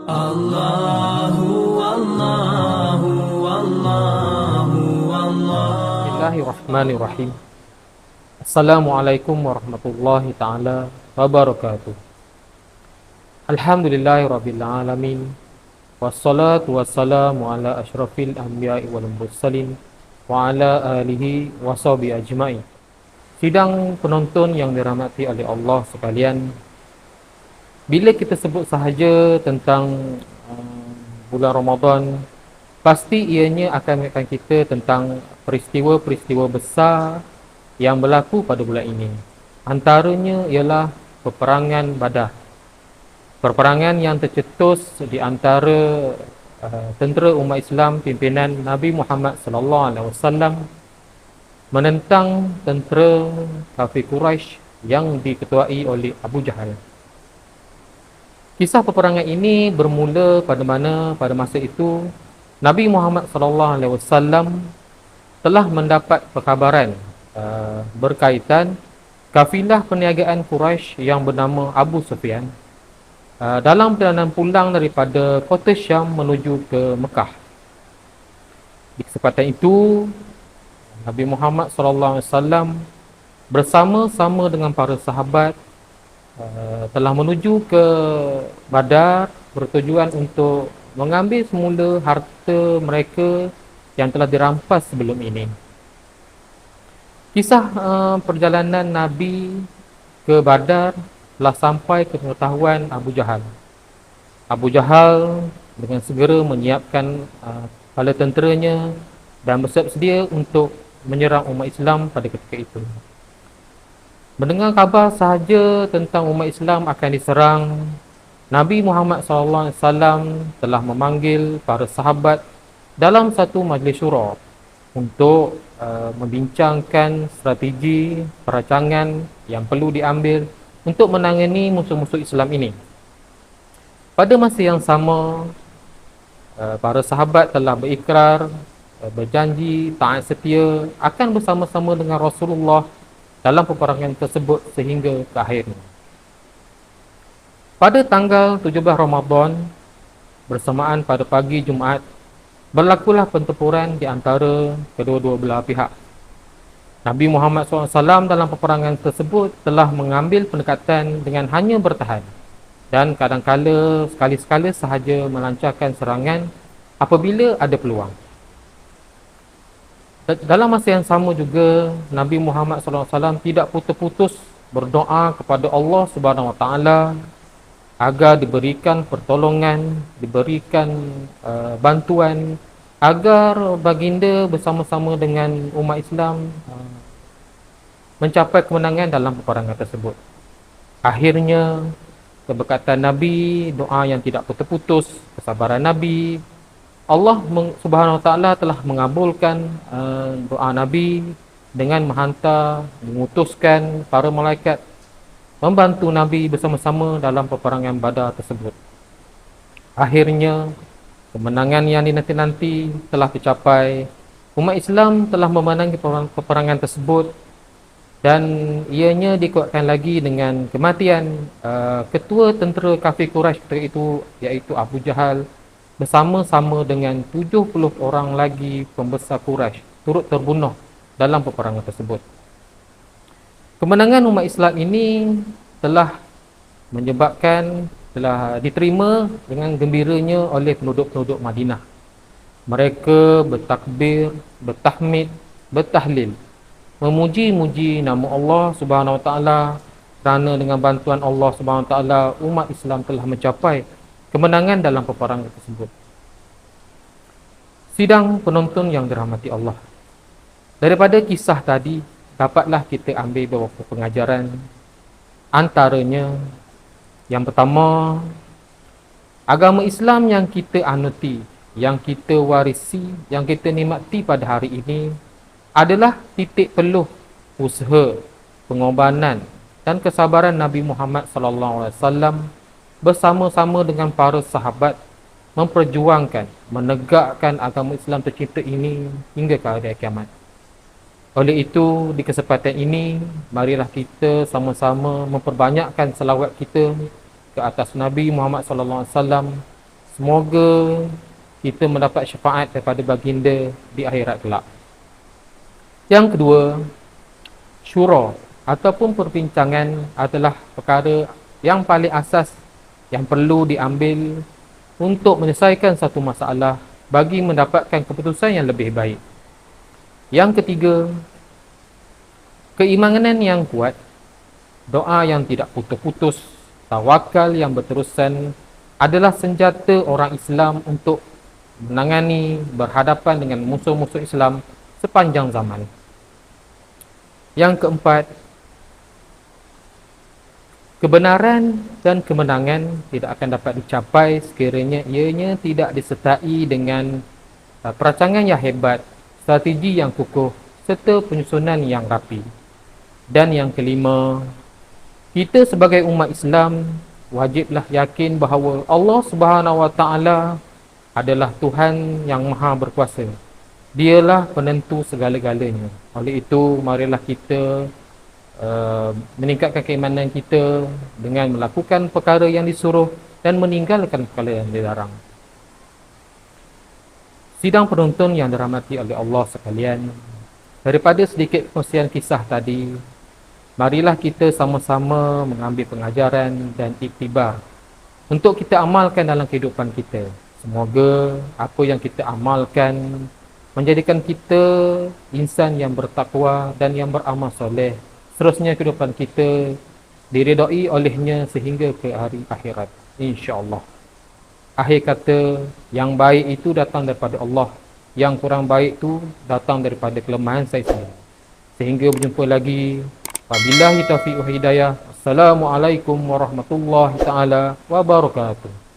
Bismillahirrahmanirrahim. Assalamualaikum warahmatullahi ta'ala wabarakatuh. Alhamdulillahirabbil alamin. Wassalatu wassalamu ala asyrafil anbiya'i wal mursalin wa ala alihi washabihi ajmain. Sidang penonton yang dirahmati oleh Allah sekalian, bila kita sebut sahaja tentang bulan Ramadan, pasti ianya akan mengingatkan kita tentang peristiwa-peristiwa besar yang berlaku pada bulan ini. Antaranya ialah peperangan Badar. Peperangan yang tercetus di antara tentera umat Islam pimpinan Nabi Muhammad sallallahu alaihi wasallam menentang tentera kafir Quraisy yang diketuai oleh Abu Jahal. Kisah peperangan ini bermula pada mana pada masa itu Nabi Muhammad sallallahu alaihi wasallam telah mendapat perkabaran berkaitan kafilah perniagaan Quraisy yang bernama Abu Sufyan dalam perjalanan pulang daripada kota Syam menuju ke Mekah. Di kesempatan itu, Nabi Muhammad sallallahu alaihi wasallam bersama-sama dengan para sahabat telah menuju ke Badar bertujuan untuk mengambil semula harta mereka yang telah dirampas sebelum ini. Kisah perjalanan Nabi ke Badar telah sampai ke pengetahuan Abu Jahal. Abu Jahal dengan segera menyiapkan bala tenteranya dan bersiap sedia untuk menyerang umat Islam pada ketika itu. Mendengar kabar sahaja tentang umat Islam akan diserang, Nabi Muhammad SAW telah memanggil para sahabat dalam satu majlis syura untuk membincangkan strategi perancangan yang perlu diambil untuk menangani musuh-musuh Islam ini. Pada masa yang sama, para sahabat telah berikrar, berjanji taat setia akan bersama-sama dengan Rasulullah dalam peperangan tersebut sehingga ke akhirnya. Pada tanggal 17 Ramadan, bersamaan pada pagi Jumaat, berlakulah pertempuran di antara kedua-dua belah pihak. Nabi Muhammad SAW dalam peperangan tersebut telah mengambil pendekatan dengan hanya bertahan dan kadang-kala sekali-sekala sahaja melancarkan serangan apabila ada peluang. Dalam masa yang sama juga, Nabi Muhammad SAW tidak putus-putus berdoa kepada Allah Subhanahu Wa Taala agar diberikan pertolongan, diberikan bantuan agar baginda bersama-sama dengan umat Islam mencapai kemenangan dalam peperangan tersebut. Akhirnya, keberkatan Nabi, doa yang tidak putus-putus, kesabaran Nabi, Allah Subhanahu Wa Taala telah mengabulkan doa Nabi dengan menghantar, mengutuskan para malaikat membantu Nabi bersama-sama dalam peperangan Badar tersebut. Akhirnya, kemenangan yang dinanti-nanti telah tercapai. Umat Islam telah memenangi peperangan tersebut dan ianya dikuatkan lagi dengan kematian ketua tentera kafir Quraisy ketika itu, iaitu Abu Jahal, bersama-sama dengan 70 orang lagi pembesar Quraisy turut terbunuh dalam peperangan tersebut. Kemenangan umat Islam ini telah menyebabkan, telah diterima dengan gembiranya oleh penduduk-penduduk Madinah. Mereka bertakbir, bertahmid, bertahlil, memuji-muji nama Allah Subhanahu Wa Taala kerana dengan bantuan Allah Subhanahu Wa Taala umat Islam telah mencapai kemenangan dalam peperangan tersebut. Sidang penonton yang dirahmati Allah, daripada kisah tadi dapatlah kita ambil beberapa pengajaran. Antaranya, yang pertama, agama Islam yang kita anuti, yang kita warisi, yang kita nikmati pada hari ini adalah titik peluh usaha, pengorbanan dan kesabaran Nabi Muhammad SAW bersama-sama dengan para sahabat memperjuangkan, menegakkan agama Islam tercinta ini hingga ke hari kiamat. Oleh itu, di kesempatan ini, marilah kita sama-sama memperbanyakkan selawat kita ke atas Nabi Muhammad SAW Semoga kita mendapat syafaat daripada baginda di akhirat kelak. Yang kedua, syura ataupun perbincangan adalah perkara yang paling asas yang perlu diambil untuk menyelesaikan satu masalah bagi mendapatkan keputusan yang lebih baik. Yang ketiga, keimanan yang kuat, doa yang tidak putus-putus, tawakal yang berterusan adalah senjata orang Islam untuk menangani berhadapan dengan musuh-musuh Islam sepanjang zaman. Yang keempat, kebenaran dan kemenangan tidak akan dapat dicapai sekiranya ianya tidak disertai dengan perancangan yang hebat, strategi yang kukuh serta penyusunan yang rapi. Dan yang kelima, kita sebagai umat Islam wajiblah yakin bahawa Allah Subhanahu Wa Taala adalah Tuhan yang Maha Berkuasa. Dialah penentu segala-galanya. Oleh itu, marilah kita meningkatkan keimanan kita dengan melakukan perkara yang disuruh dan meninggalkan perkara yang dilarang. Sidang penonton yang dirahmati oleh Allah sekalian, daripada sedikit perkongsian kisah tadi, marilah kita sama-sama mengambil pengajaran dan iktibar untuk kita amalkan dalam kehidupan kita. Semoga apa yang kita amalkan menjadikan kita insan yang bertakwa dan yang beramal soleh. Seterusnya kehidupan kita diredai olehnya sehingga ke hari akhirat, insya-Allah. Akhir kata, yang baik itu datang daripada Allah, yang kurang baik itu datang daripada kelemahan saya sendiri. Sehingga berjumpa lagi. Wabillahi taufiq wal hidayah. Assalamualaikum warahmatullahi taala wabarakatuh.